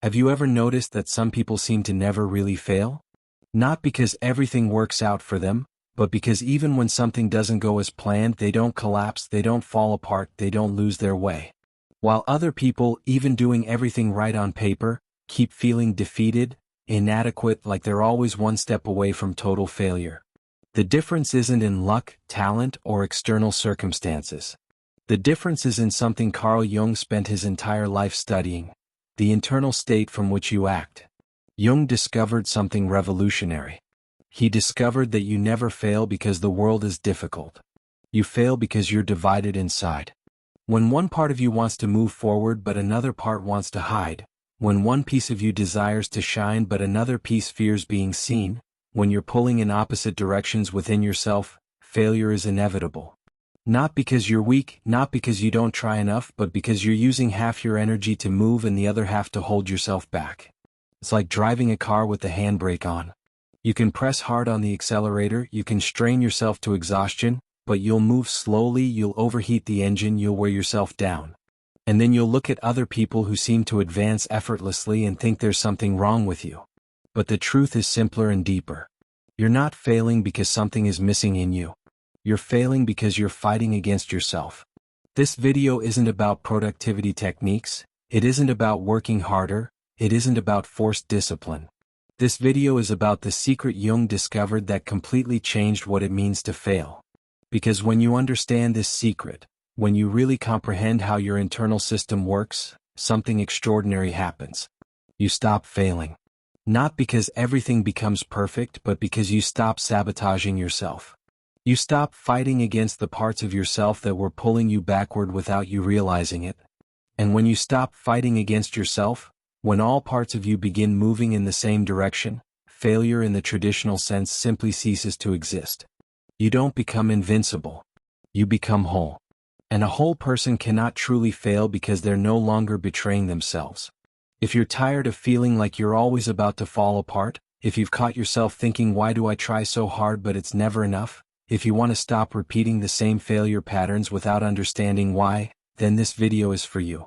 Have you ever noticed that some people seem to never really fail? Not because everything works out for them, but because even when something doesn't go as planned, they don't collapse, they don't fall apart, they don't lose their way. While other people, even doing everything right on paper, keep feeling defeated, inadequate, like they're always one step away from total failure. The difference isn't in luck, talent, or external circumstances. The difference is in something Carl Jung spent his entire life studying: the internal state from which you act. Jung discovered something revolutionary. He discovered that you never fail because the world is difficult. You fail because you're divided inside. When one part of you wants to move forward but another part wants to hide, when one piece of you desires to shine but another piece fears being seen, when you're pulling in opposite directions within yourself, failure is inevitable. Not because you're weak, not because you don't try enough, but because you're using half your energy to move and the other half to hold yourself back. It's like driving a car with the handbrake on. You can press hard on the accelerator, you can strain yourself to exhaustion, but you'll move slowly, you'll overheat the engine, you'll wear yourself down. And then you'll look at other people who seem to advance effortlessly and think there's something wrong with you. But the truth is simpler and deeper. You're not failing because something is missing in you. You're failing because you're fighting against yourself. This video isn't about productivity techniques, it isn't about working harder, it isn't about forced discipline. This video is about the secret Jung discovered that completely changed what it means to fail. Because when you understand this secret, when you really comprehend how your internal system works, something extraordinary happens. You stop failing. Not because everything becomes perfect, but because you stop sabotaging yourself. You stop fighting against the parts of yourself that were pulling you backward without you realizing it. And when you stop fighting against yourself, when all parts of you begin moving in the same direction, failure in the traditional sense simply ceases to exist. You don't become invincible. You become whole. And a whole person cannot truly fail because they're no longer betraying themselves. If you're tired of feeling like you're always about to fall apart, if you've caught yourself thinking, why do I try so hard but it's never enough, if you want to stop repeating the same failure patterns without understanding why, then this video is for you.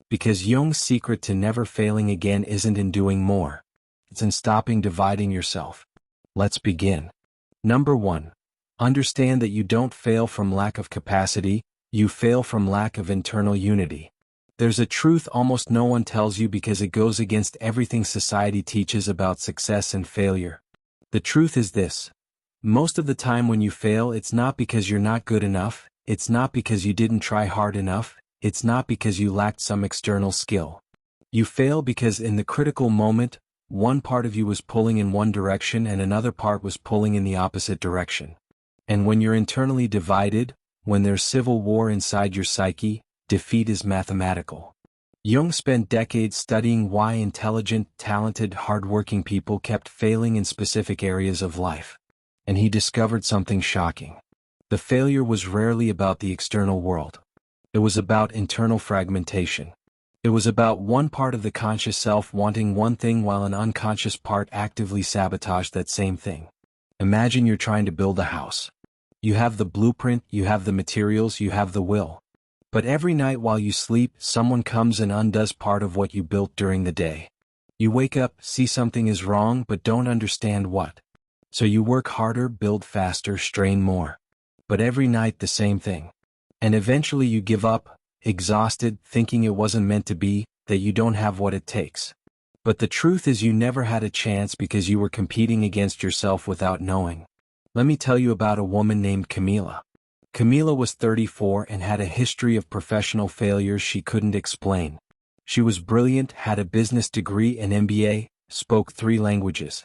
Because Jung's secret to never failing again isn't in doing more. It's in stopping dividing yourself. Let's begin. Number 1. Understand that you don't fail from lack of capacity, you fail from lack of internal unity. There's a truth almost no one tells you because it goes against everything society teaches about success and failure. The truth is this: most of the time when you fail, it's not because you're not good enough, it's not because you didn't try hard enough, it's not because you lacked some external skill. You fail because in the critical moment, one part of you was pulling in one direction and another part was pulling in the opposite direction. And when you're internally divided, when there's civil war inside your psyche, defeat is mathematical. Jung spent decades studying why intelligent, talented, hardworking people kept failing in specific areas of life. And he discovered something shocking. The failure was rarely about the external world. It was about internal fragmentation. It was about one part of the conscious self wanting one thing while an unconscious part actively sabotaged that same thing. Imagine you're trying to build a house. You have the blueprint, you have the materials, you have the will. But every night while you sleep, someone comes and undoes part of what you built during the day. You wake up, see something is wrong, but don't understand what. So you work harder, build faster, strain more. But every night the same thing. And eventually you give up, exhausted, thinking it wasn't meant to be, that you don't have what it takes. But the truth is you never had a chance because you were competing against yourself without knowing. Let me tell you about a woman named Camila. Camila was 34 and had a history of professional failures she couldn't explain. She was brilliant, had a business degree and MBA, spoke 3 languages.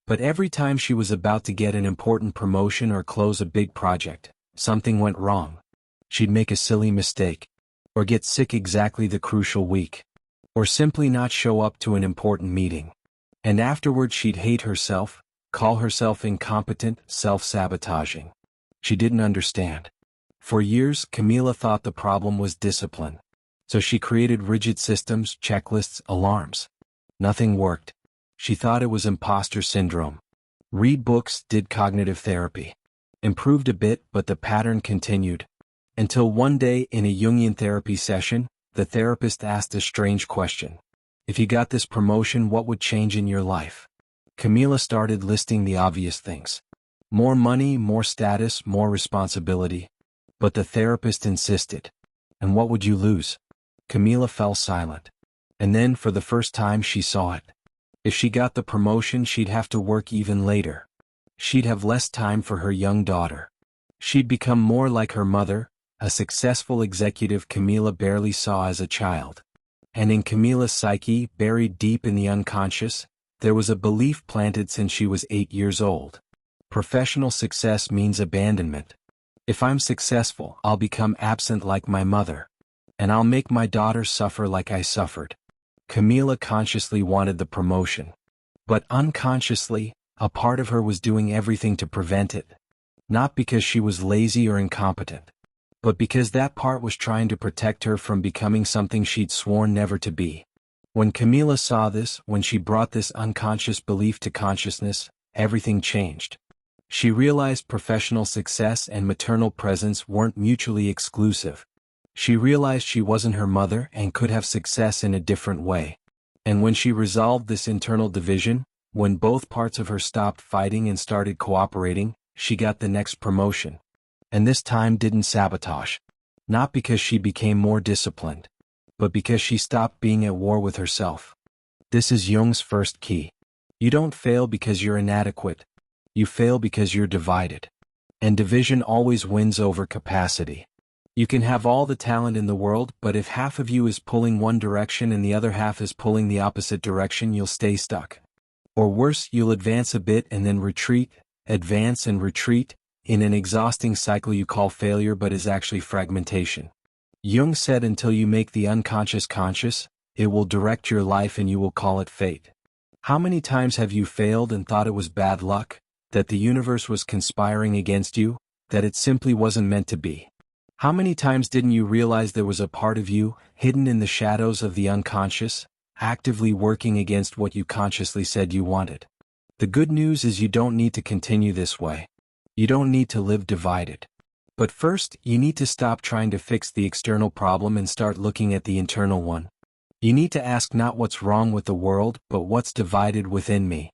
But every time she was about to get an important promotion or close a big project, something went wrong. She'd make a silly mistake, or get sick exactly the crucial week, or simply not show up to an important meeting. And afterward she'd hate herself, call herself incompetent, self-sabotaging. She didn't understand. For years, Camila thought the problem was discipline. So she created rigid systems, checklists, alarms. Nothing worked. She thought it was imposter syndrome. Read books, did cognitive therapy. Improved a bit, but the pattern continued. Until one day in a Jungian therapy session, the therapist asked a strange question. If you got this promotion, what would change in your life? Camila started listing the obvious things. More money, more status, more responsibility. But the therapist insisted. And what would you lose? Camila fell silent. And then, for the first time, she saw it. If she got the promotion, she'd have to work even later. She'd have less time for her young daughter. She'd become more like her mother, a successful executive Camila barely saw as a child. And in Camila's psyche, buried deep in the unconscious, there was a belief planted since she was 8 years old. Professional success means abandonment. If I'm successful, I'll become absent like my mother. And I'll make my daughter suffer like I suffered. Camila consciously wanted the promotion. But unconsciously, a part of her was doing everything to prevent it. Not because she was lazy or incompetent, but because that part was trying to protect her from becoming something she'd sworn never to be. When Camila saw this, when she brought this unconscious belief to consciousness, everything changed. She realized professional success and maternal presence weren't mutually exclusive. She realized she wasn't her mother and could have success in a different way. And when she resolved this internal division, when both parts of her stopped fighting and started cooperating, she got the next promotion. And this time didn't sabotage. Not because she became more disciplined, but because she stopped being at war with herself. This is Jung's first key. You don't fail because you're inadequate. You fail because you're divided. And division always wins over capacity. You can have all the talent in the world, but if half of you is pulling one direction and the other half is pulling the opposite direction, you'll stay stuck. Or worse, you'll advance a bit and then retreat, advance and retreat, in an exhausting cycle you call failure but is actually fragmentation. Jung said until you make the unconscious conscious, it will direct your life and you will call it fate. How many times have you failed and thought it was bad luck, that the universe was conspiring against you, that it simply wasn't meant to be? How many times didn't you realize there was a part of you, hidden in the shadows of the unconscious, actively working against what you consciously said you wanted? The good news is you don't need to continue this way. You don't need to live divided. But first, you need to stop trying to fix the external problem and start looking at the internal one. You need to ask not what's wrong with the world, but what's divided within me.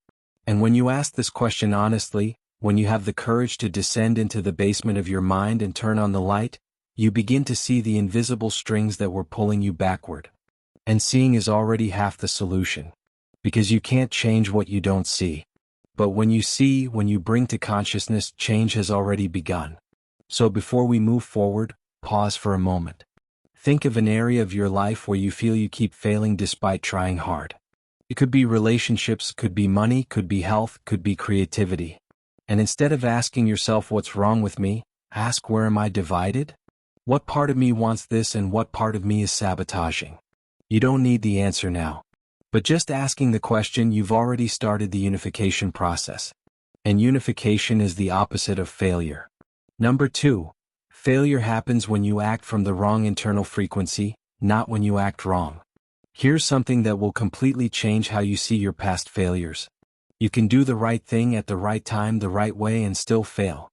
And when you ask this question honestly, when you have the courage to descend into the basement of your mind and turn on the light, you begin to see the invisible strings that were pulling you backward. And seeing is already half the solution. Because you can't change what you don't see. But when you see, when you bring to consciousness, change has already begun. So before we move forward, pause for a moment. Think of an area of your life where you feel you keep failing despite trying hard. It could be relationships, could be money, could be health, could be creativity. And instead of asking yourself what's wrong with me, ask where am I divided? What part of me wants this and what part of me is sabotaging? You don't need the answer now. But just asking the question, you've already started the unification process. And unification is the opposite of failure. Number 2, failure happens when you act from the wrong internal frequency, not when you act wrong. Here's something that will completely change how you see your past failures. You can do the right thing at the right time, the right way, and still fail.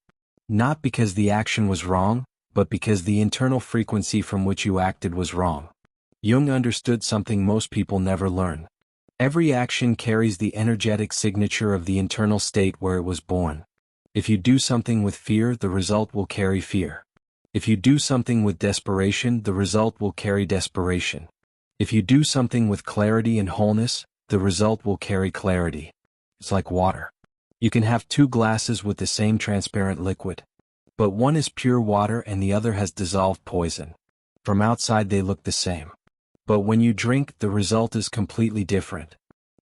Not because the action was wrong, but because the internal frequency from which you acted was wrong. Jung understood something most people never learn. Every action carries the energetic signature of the internal state where it was born. If you do something with fear, the result will carry fear. If you do something with desperation, the result will carry desperation. If you do something with clarity and wholeness, the result will carry clarity. It's like water. You can have 2 glasses with the same transparent liquid. But one is pure water and the other has dissolved poison. From outside they look the same. But when you drink, the result is completely different.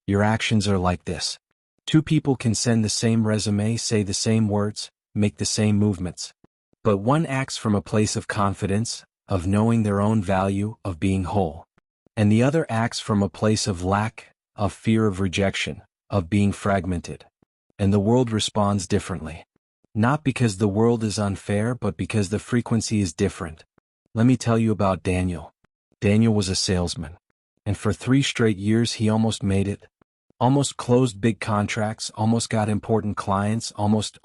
Your actions are like this. 2 people can send the same resume, say the same words, make the same movements. But one acts from a place of confidence, of knowing their own value, of being whole. And the other acts from a place of lack, of fear of rejection, of being fragmented. And the world responds differently. Not because the world is unfair, but because the frequency is different. Let me tell you about Daniel. Daniel was a salesman. And for 3 straight years he almost made it. Almost closed big contracts, almost got important clients, almost,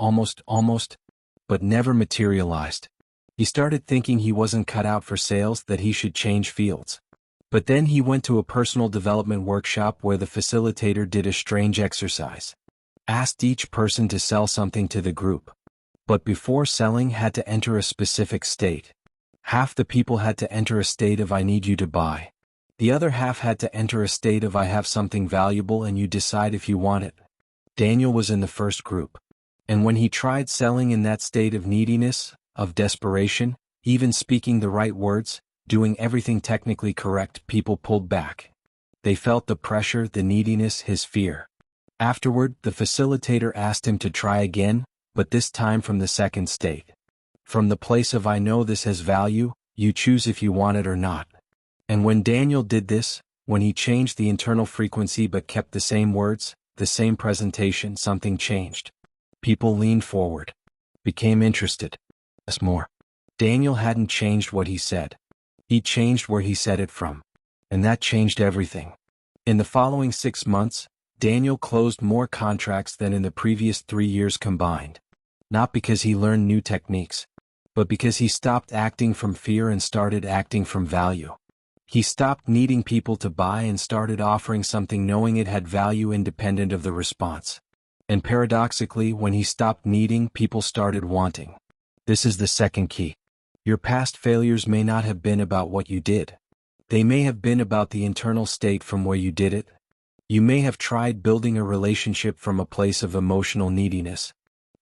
but never materialized. He started thinking he wasn't cut out for sales, that he should change fields. But then he went to a personal development workshop where the facilitator did a strange exercise. Asked each person to sell something to the group. But before selling had to enter a specific state. Half the people had to enter a state of I need you to buy. The other half had to enter a state of I have something valuable and you decide if you want it. Daniel was in the first group. And when he tried selling in that state of neediness, of desperation, even speaking the right words, doing everything technically correct, people pulled back. They felt the pressure, the neediness, his fear. Afterward, the facilitator asked him to try again, but this time from the second state. From the place of I know this has value, you choose if you want it or not. And when Daniel did this, when he changed the internal frequency but kept the same words, the same presentation, something changed. People leaned forward. Became interested. Asked more. Daniel hadn't changed what he said. He changed where he said it from. And that changed everything. In the following 6 months, Daniel closed more contracts than in the previous 3 years combined. Not because he learned new techniques, but because he stopped acting from fear and started acting from value. He stopped needing people to buy and started offering something knowing it had value independent of the response. And paradoxically, when he stopped needing, people started wanting. This is the second key. Your past failures may not have been about what you did. They may have been about the internal state from where you did it. You may have tried building a relationship from a place of emotional neediness.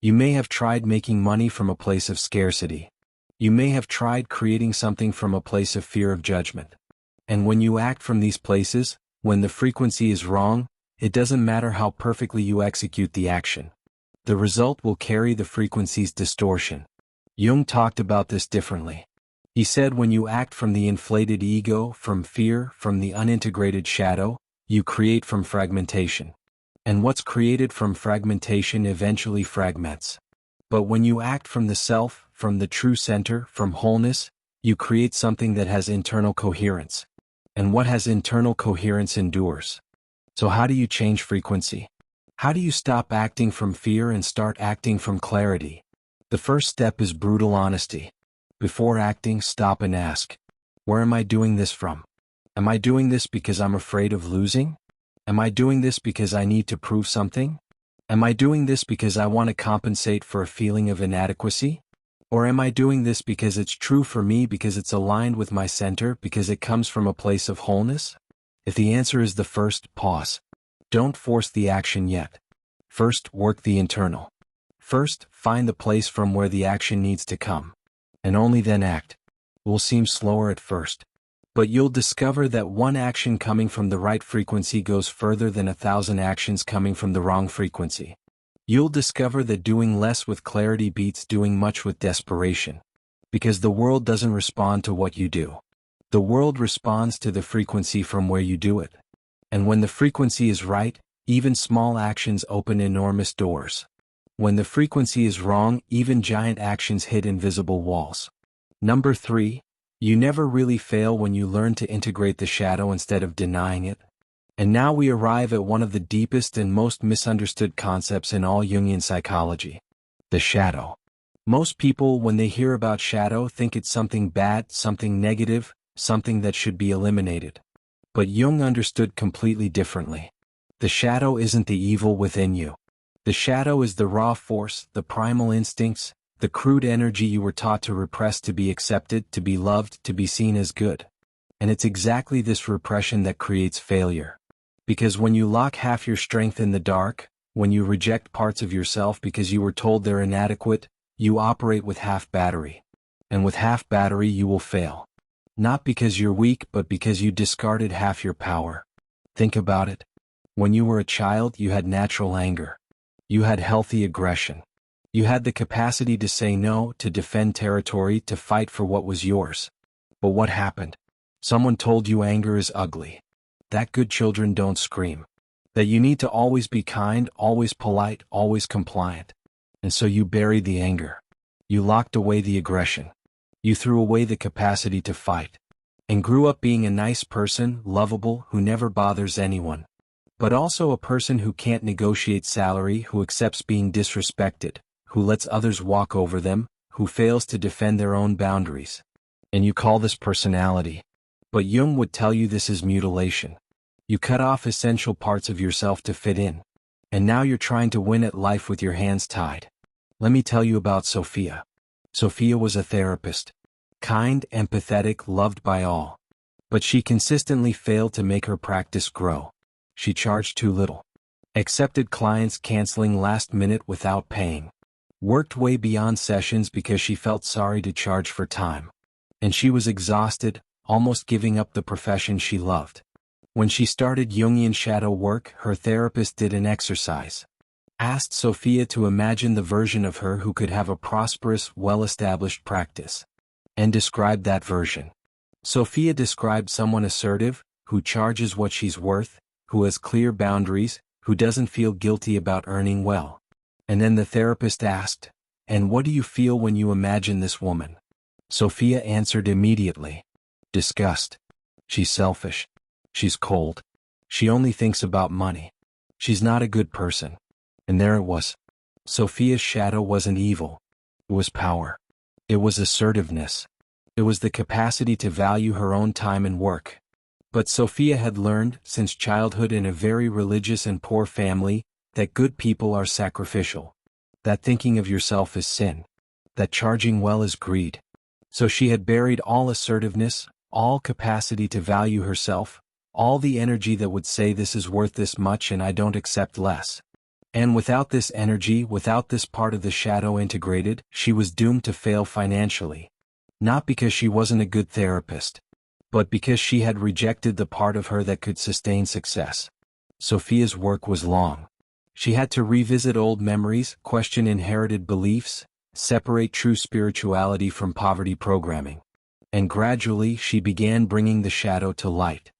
You may have tried making money from a place of scarcity. You may have tried creating something from a place of fear of judgment. And when you act from these places, when the frequency is wrong, it doesn't matter how perfectly you execute the action. The result will carry the frequency's distortion. Jung talked about this differently. He said when you act from the inflated ego, from fear, from the unintegrated shadow, you create from fragmentation. And what's created from fragmentation eventually fragments. But when you act from the self, from the true center, from wholeness, you create something that has internal coherence. And what has internal coherence endures. So how do you change frequency? How do you stop acting from fear and start acting from clarity? The first step is brutal honesty. Before acting, stop and ask, where am I doing this from? Am I doing this because I'm afraid of losing? Am I doing this because I need to prove something? Am I doing this because I want to compensate for a feeling of inadequacy? Or am I doing this because it's true for me, because it's aligned with my center, because it comes from a place of wholeness? If the answer is the first, pause. Don't force the action yet. First, work the internal. First, find the place from where the action needs to come. And only then act. It will seem slower at first. But you'll discover that one action coming from the right frequency goes further than 1,000 actions coming from the wrong frequency. You'll discover that doing less with clarity beats doing much with desperation. Because the world doesn't respond to what you do. The world responds to the frequency from where you do it. And when the frequency is right, even small actions open enormous doors. When the frequency is wrong, even giant actions hit invisible walls. Number 3, you never really fail when you learn to integrate the shadow instead of denying it. And now we arrive at one of the deepest and most misunderstood concepts in all Jungian psychology. The shadow. Most people, when they hear about shadow, think it's something bad, something negative, something that should be eliminated. But Jung understood completely differently. The shadow isn't the evil within you. The shadow is the raw force, the primal instincts, the crude energy you were taught to repress to be accepted, to be loved, to be seen as good. And it's exactly this repression that creates failure. Because when you lock half your strength in the dark, when you reject parts of yourself because you were told they're inadequate, you operate with half battery. And with half battery you will fail. Not because you're weak, but because you discarded half your power. Think about it. When you were a child, you had natural anger. You had healthy aggression. You had the capacity to say no, to defend territory, to fight for what was yours. But what happened? Someone told you anger is ugly. That good children don't scream. That you need to always be kind, always polite, always compliant. And so you buried the anger. You locked away the aggression. You threw away the capacity to fight. And grew up being a nice person, lovable, who never bothers anyone. But also a person who can't negotiate salary, who accepts being disrespected, who lets others walk over them, who fails to defend their own boundaries. And you call this personality. But Jung would tell you this is mutilation. You cut off essential parts of yourself to fit in. And now you're trying to win at life with your hands tied. Let me tell you about Sophia. Sophia was a therapist. Kind, empathetic, loved by all. But she consistently failed to make her practice grow. She charged too little. Accepted clients canceling last minute without paying. Worked way beyond sessions because she felt sorry to charge for time. And she was exhausted, almost giving up the profession she loved. When she started Jungian shadow work, her therapist did an exercise. Asked Sophia to imagine the version of her who could have a prosperous, well-established practice. And described that version. Sophia described someone assertive, who charges what she's worth, who has clear boundaries, who doesn't feel guilty about earning well. And then the therapist asked, "And what do you feel when you imagine this woman?" Sophia answered immediately. Disgust. She's selfish. She's cold. She only thinks about money. She's not a good person. And there it was. Sophia's shadow wasn't evil. It was power. It was assertiveness. It was the capacity to value her own time and work. But Sophia had learned, since childhood in a very religious and poor family, that good people are sacrificial. That thinking of yourself is sin. That charging well is greed. So she had buried all assertiveness, all capacity to value herself, all the energy that would say this is worth this much and I don't accept less. And without this energy, without this part of the shadow integrated, she was doomed to fail financially. Not because she wasn't a good therapist, but because she had rejected the part of her that could sustain success. Sophia's work was long. She had to revisit old memories, question inherited beliefs, separate true spirituality from poverty programming. And gradually she began bringing the shadow to light.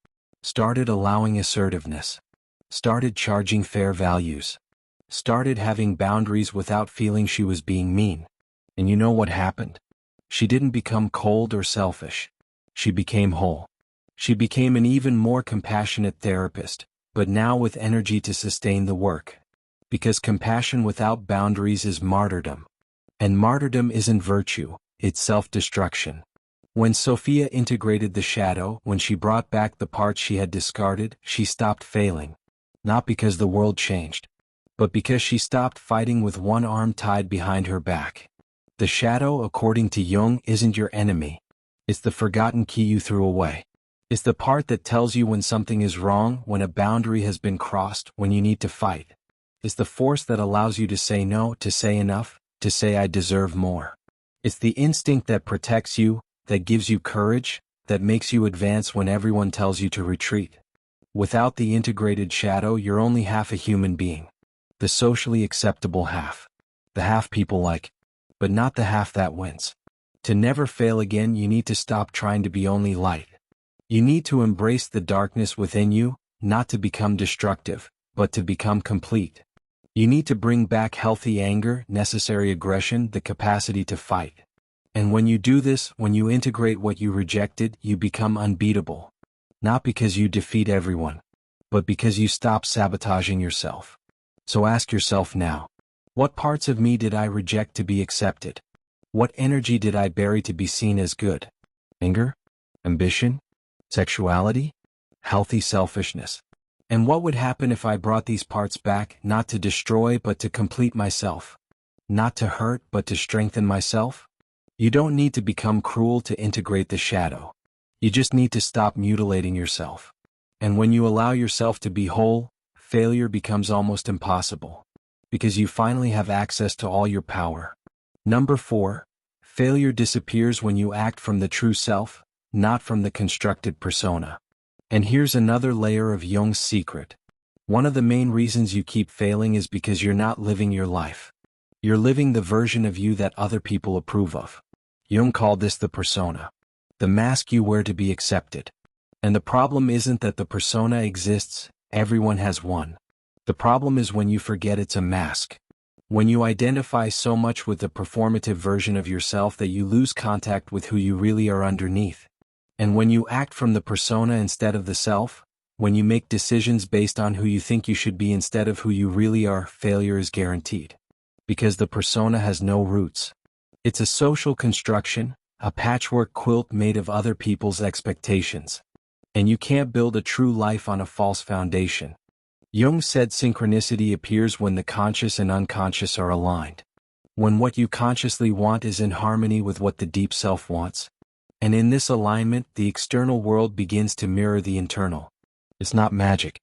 Started allowing assertiveness. Started charging fair values. Started having boundaries without feeling she was being mean. And you know what happened? She didn't become cold or selfish. She became whole. She became an even more compassionate therapist, but now with energy to sustain the work. Because compassion without boundaries is martyrdom. And martyrdom isn't virtue, it's self-destruction. When Sophia integrated the shadow, when she brought back the parts she had discarded, she stopped failing. Not because the world changed, but because she stopped fighting with one arm tied behind her back. The shadow, according to Jung, isn't your enemy. It's the forgotten key you threw away. It's the part that tells you when something is wrong, when a boundary has been crossed, when you need to fight. It's the force that allows you to say no, to say enough, to say I deserve more. It's the instinct that protects you, that gives you courage, that makes you advance when everyone tells you to retreat. Without the integrated shadow, you're only half a human being. The socially acceptable half. The half people like. But not the half that wins. To never fail again, you need to stop trying to be only light. You need to embrace the darkness within you, not to become destructive, but to become complete. You need to bring back healthy anger, necessary aggression, the capacity to fight. And when you do this, when you integrate what you rejected, you become unbeatable. Not because you defeat everyone, but because you stop sabotaging yourself. So ask yourself now, what parts of me did I reject to be accepted? What energy did I bury to be seen as good? Anger? Ambition? Sexuality? Healthy selfishness? And what would happen if I brought these parts back, not to destroy but to complete myself? Not to hurt but to strengthen myself? You don't need to become cruel to integrate the shadow. You just need to stop mutilating yourself. And when you allow yourself to be whole, failure becomes almost impossible. Because you finally have access to all your power. Number 4, failure disappears when you act from the true self, not from the constructed persona. And here's another layer of Jung's secret. One of the main reasons you keep failing is because you're not living your life. You're living the version of you that other people approve of. Jung called this the persona. The mask you wear to be accepted. And the problem isn't that the persona exists, everyone has one. The problem is when you forget it's a mask. When you identify so much with the performative version of yourself that you lose contact with who you really are underneath. And when you act from the persona instead of the self, when you make decisions based on who you think you should be instead of who you really are, failure is guaranteed. Because the persona has no roots. It's a social construction, a patchwork quilt made of other people's expectations. And you can't build a true life on a false foundation. Jung said synchronicity appears when the conscious and unconscious are aligned. When what you consciously want is in harmony with what the deep self wants. And in this alignment, the external world begins to mirror the internal. It's not magic.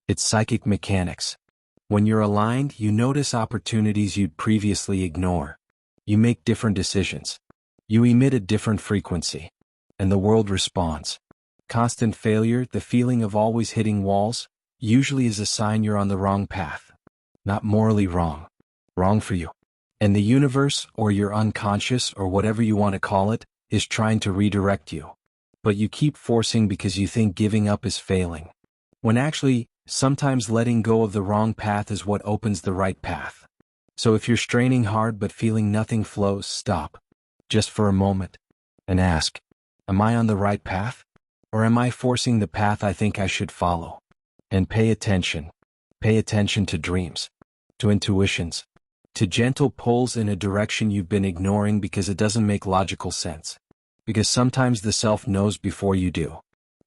It's psychic mechanics. When you're aligned, you notice opportunities you'd previously ignore. You make different decisions. You emit a different frequency. And the world responds. Constant failure, the feeling of always hitting walls, usually is a sign you're on the wrong path. Not morally wrong. Wrong for you. And the universe, or your unconscious, or whatever you want to call it, is trying to redirect you. But you keep forcing because you think giving up is failing. When actually, sometimes letting go of the wrong path is what opens the right path. So if you're straining hard but feeling nothing flows, stop. Just for a moment. And ask, am I on the right path? Or am I forcing the path I think I should follow? And pay attention. Pay attention to dreams. To intuitions. To gentle pulls in a direction you've been ignoring because it doesn't make logical sense. Because sometimes the self knows before you do.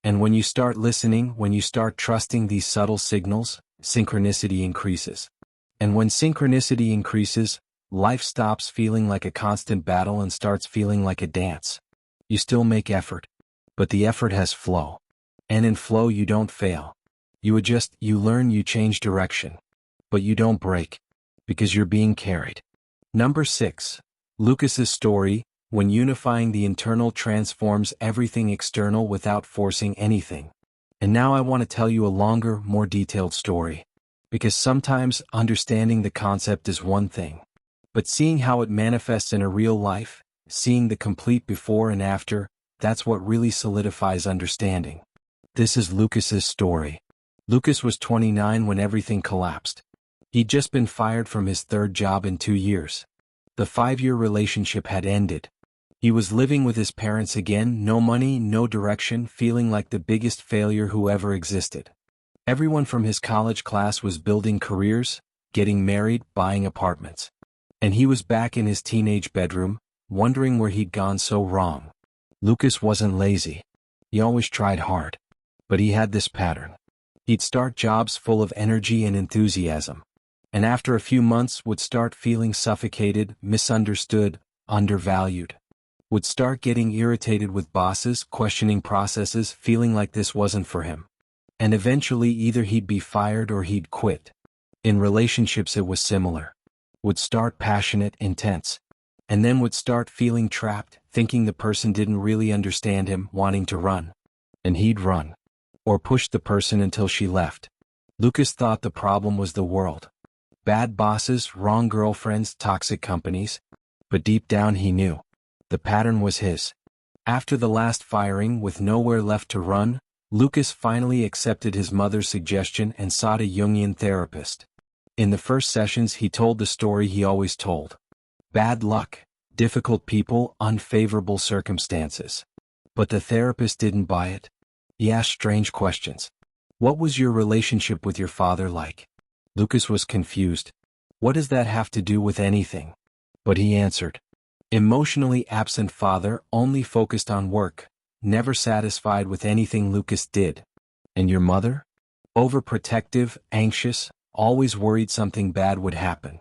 And when you start listening, when you start trusting these subtle signals, synchronicity increases. And when synchronicity increases, life stops feeling like a constant battle and starts feeling like a dance. You still make effort, but the effort has flow. And in flow you don't fail. You adjust, you learn, you change direction. But you don't break. Because you're being carried. Number 6. Lucas's story, when unifying the internal transforms everything external without forcing anything. And now I want to tell you a longer, more detailed story. Because sometimes understanding the concept is one thing. But seeing how it manifests in a real life, seeing the complete before and after, that's what really solidifies understanding. This is Lucas's story. Lucas was 29 when everything collapsed. He'd just been fired from his third job in 2 years. The 5-year relationship had ended. He was living with his parents again, no money, no direction, feeling like the biggest failure who ever existed. Everyone from his college class was building careers, getting married, buying apartments. And he was back in his teenage bedroom, wondering where he'd gone so wrong. Lucas wasn't lazy. He always tried hard. But he had this pattern. He'd start jobs full of energy and enthusiasm. And after a few months would start feeling suffocated, misunderstood, undervalued. Would start getting irritated with bosses, questioning processes, feeling like this wasn't for him. And eventually either he'd be fired or he'd quit. In relationships it was similar. Would start passionate, intense. And then would start feeling trapped, thinking the person didn't really understand him, wanting to run. And he'd run. Or push the person until she left. Lucas thought the problem was the world. Bad bosses, wrong girlfriends, toxic companies. But deep down he knew. The pattern was his. After the last firing, with nowhere left to run, Lucas finally accepted his mother's suggestion and sought a Jungian therapist. In the first sessions he told the story he always told. Bad luck, difficult people, unfavorable circumstances. But the therapist didn't buy it. He asked strange questions. What was your relationship with your father like? Lucas was confused. What does that have to do with anything? But he answered. Emotionally absent father, only focused on work, never satisfied with anything Lucas did. And your mother? Overprotective, anxious, always worried something bad would happen.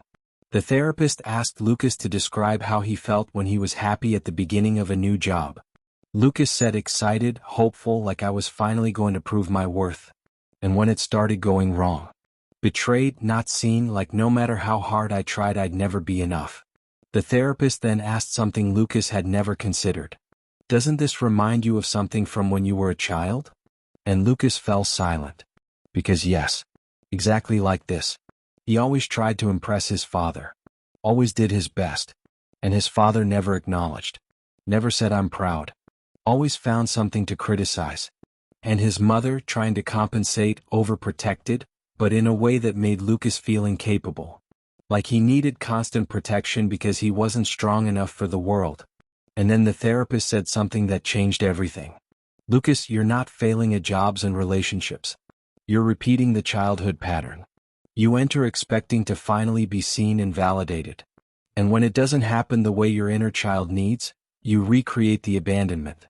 The therapist asked Lucas to describe how he felt when he was happy at the beginning of a new job. Lucas said excited, hopeful, like I was finally going to prove my worth. And when it started going wrong. Betrayed, not seen, like no matter how hard I tried I'd never be enough. The therapist then asked something Lucas had never considered. Doesn't this remind you of something from when you were a child? And Lucas fell silent. Because yes, exactly like this. He always tried to impress his father. Always did his best. And his father never acknowledged. Never said I'm proud. Always found something to criticize. And his mother, trying to compensate, overprotected, but in a way that made Lucas feel incapable. Like he needed constant protection because he wasn't strong enough for the world. And then the therapist said something that changed everything. Lucas, you're not failing at jobs and relationships. You're repeating the childhood pattern. You enter expecting to finally be seen and validated. And when it doesn't happen the way your inner child needs, You recreate the abandonment.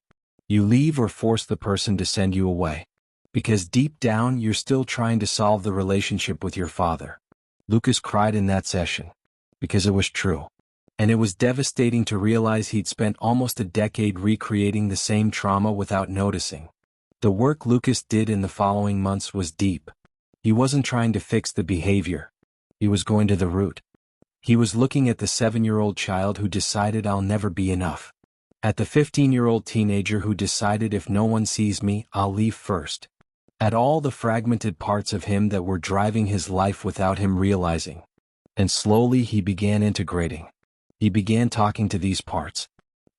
You leave or force the person to send you away. Because deep down you're still trying to solve the relationship with your father. Lucas cried in that session. Because it was true. And it was devastating to realize he'd spent almost a decade recreating the same trauma without noticing. The work Lucas did in the following months was deep. He wasn't trying to fix the behavior. He was going to the root. He was looking at the 7-year-old child who decided I'll never be enough. At the 15-year-old teenager who decided if no one sees me, I'll leave first. At all the fragmented parts of him that were driving his life without him realizing. And slowly he began integrating. He began talking to these parts.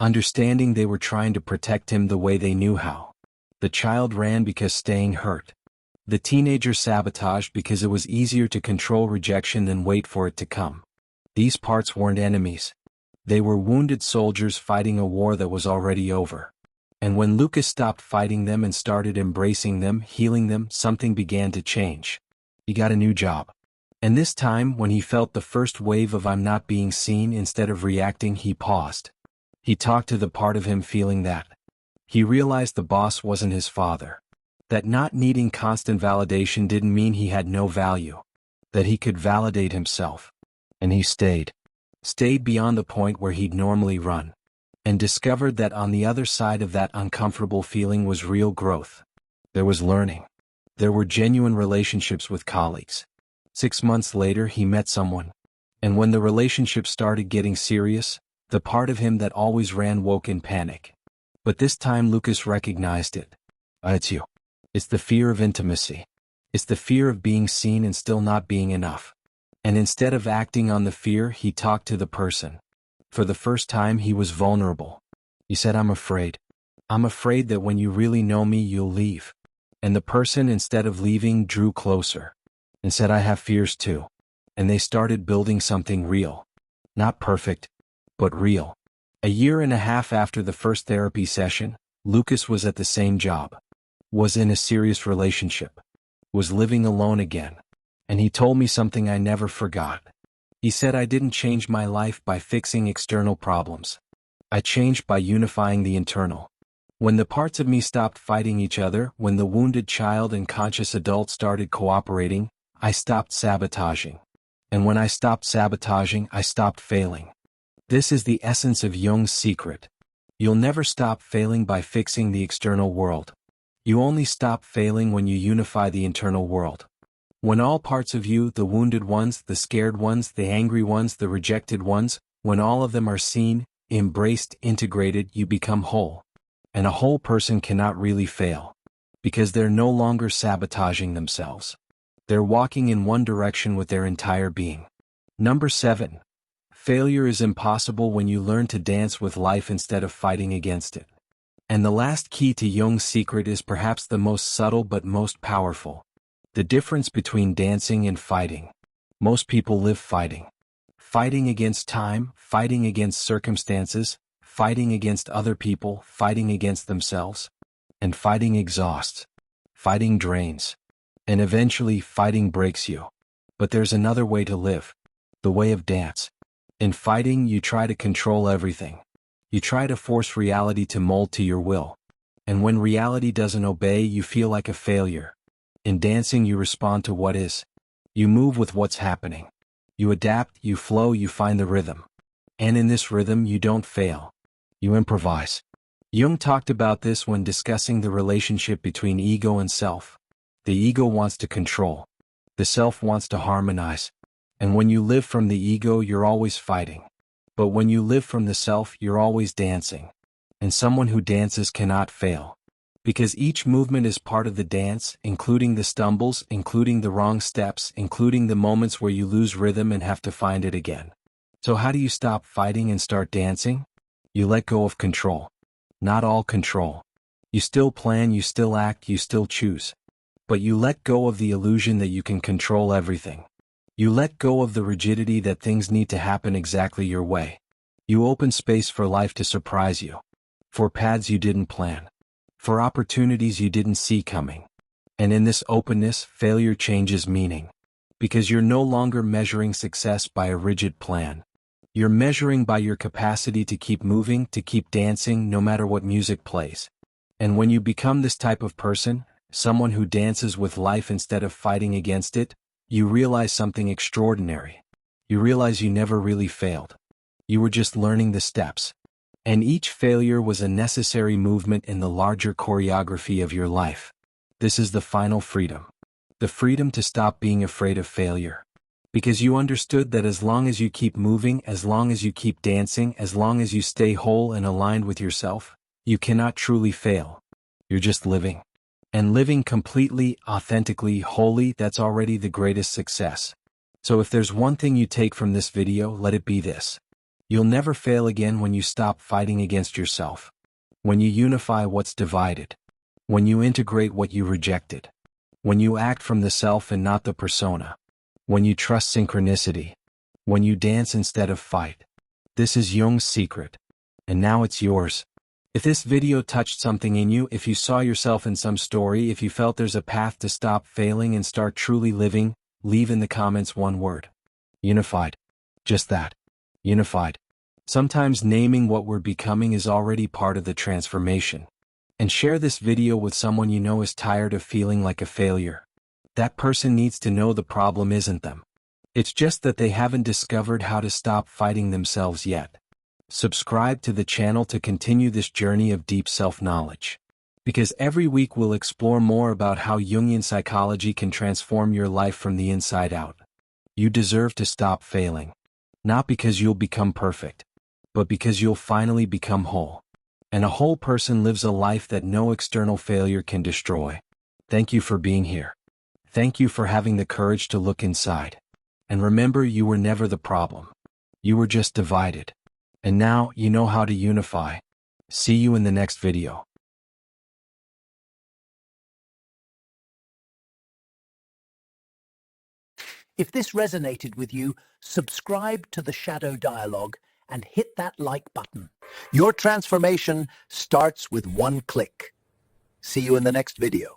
Understanding they were trying to protect him the way they knew how. The child ran because staying hurt. The teenager sabotaged because it was easier to control rejection than wait for it to come. These parts weren't enemies. They were wounded soldiers fighting a war that was already over. And when Lucas stopped fighting them and started embracing them, healing them, something began to change. He got a new job. And this time, when he felt the first wave of I'm not being seen, instead of reacting, he paused. He talked to the part of him feeling that. He realized the boss wasn't his father. That not needing constant validation didn't mean he had no value. That he could validate himself. And he stayed. Stayed beyond the point where he'd normally run. And discovered that on the other side of that uncomfortable feeling was real growth. There was learning. There were genuine relationships with colleagues. 6 months later he met someone. And when the relationship started getting serious, the part of him that always ran woke in panic. But this time Lucas recognized it. It's you. It's the fear of intimacy. It's the fear of being seen and still not being enough. And instead of acting on the fear, he talked to the person. For the first time he was vulnerable. He said, I'm afraid. I'm afraid that when you really know me, you'll leave. And the person, instead of leaving, drew closer. And said, I have fears too. And they started building something real. Not perfect, but real. A year and a half after the first therapy session, Lucas was at the same job. Was in a serious relationship. Was living alone again. And he told me something I never forgot. He said, I didn't change my life by fixing external problems. I changed by unifying the internal. When the parts of me stopped fighting each other, when the wounded child and conscious adult started cooperating, I stopped sabotaging. And when I stopped sabotaging, I stopped failing. This is the essence of Jung's secret. You'll never stop failing by fixing the external world. You only stop failing when you unify the internal world. When all parts of you, the wounded ones, the scared ones, the angry ones, the rejected ones, when all of them are seen, embraced, integrated, you become whole. And a whole person cannot really fail. Because they're no longer sabotaging themselves. They're walking in one direction with their entire being. Number 7. Failure is impossible when you learn to dance with life instead of fighting against it. And the last key to Jung's secret is perhaps the most subtle but most powerful. The difference between dancing and fighting. Most people live fighting. Fighting against time, fighting against circumstances, fighting against other people, fighting against themselves. And fighting exhausts. Fighting drains. And eventually fighting breaks you. But there's another way to live. The way of dance. In fighting, you try to control everything. You try to force reality to mold to your will. And when reality doesn't obey, you feel like a failure. In dancing, you respond to what is. You move with what's happening. You adapt, you flow, you find the rhythm. And in this rhythm, you don't fail. You improvise. Jung talked about this when discussing the relationship between ego and self. The ego wants to control. The self wants to harmonize. And when you live from the ego, you're always fighting. But when you live from the self, you're always dancing. And someone who dances cannot fail. Because each movement is part of the dance, including the stumbles, including the wrong steps, including the moments where you lose rhythm and have to find it again. So how do you stop fighting and start dancing? You let go of control. Not all control. You still plan, you still act, you still choose. But you let go of the illusion that you can control everything. You let go of the rigidity that things need to happen exactly your way. You open space for life to surprise you. For paths you didn't plan. For opportunities you didn't see coming. And in this openness, failure changes meaning. Because you're no longer measuring success by a rigid plan. You're measuring by your capacity to keep moving, to keep dancing, no matter what music plays. And when you become this type of person, someone who dances with life instead of fighting against it, you realize something extraordinary. You realize you never really failed. You were just learning the steps. And each failure was a necessary movement in the larger choreography of your life. This is the final freedom. The freedom to stop being afraid of failure. Because you understood that as long as you keep moving, as long as you keep dancing, as long as you stay whole and aligned with yourself, you cannot truly fail. You're just living. And living completely, authentically, wholly, that's already the greatest success. So if there's one thing you take from this video, let it be this. You'll never fail again when you stop fighting against yourself. When you unify what's divided. When you integrate what you rejected. When you act from the self and not the persona. When you trust synchronicity. When you dance instead of fight. This is Jung's secret. And now it's yours. If this video touched something in you, if you saw yourself in some story, if you felt there's a path to stop failing and start truly living, leave in the comments one word. Unified. Just that. Unified. Sometimes naming what we're becoming is already part of the transformation. And share this video with someone you know is tired of feeling like a failure. That person needs to know the problem isn't them. It's just that they haven't discovered how to stop fighting themselves yet. Subscribe to the channel to continue this journey of deep self-knowledge. Because every week we'll explore more about how Jungian psychology can transform your life from the inside out. You deserve to stop failing. Not because you'll become perfect, but because you'll finally become whole. And a whole person lives a life that no external failure can destroy. Thank you for being here. Thank you for having the courage to look inside. And remember, you were never the problem. You were just divided. And now you know how to unify. See you in the next video. If this resonated with you, subscribe to the Shadow Dialogue and hit that like button. Your transformation starts with one click. See you in the next video.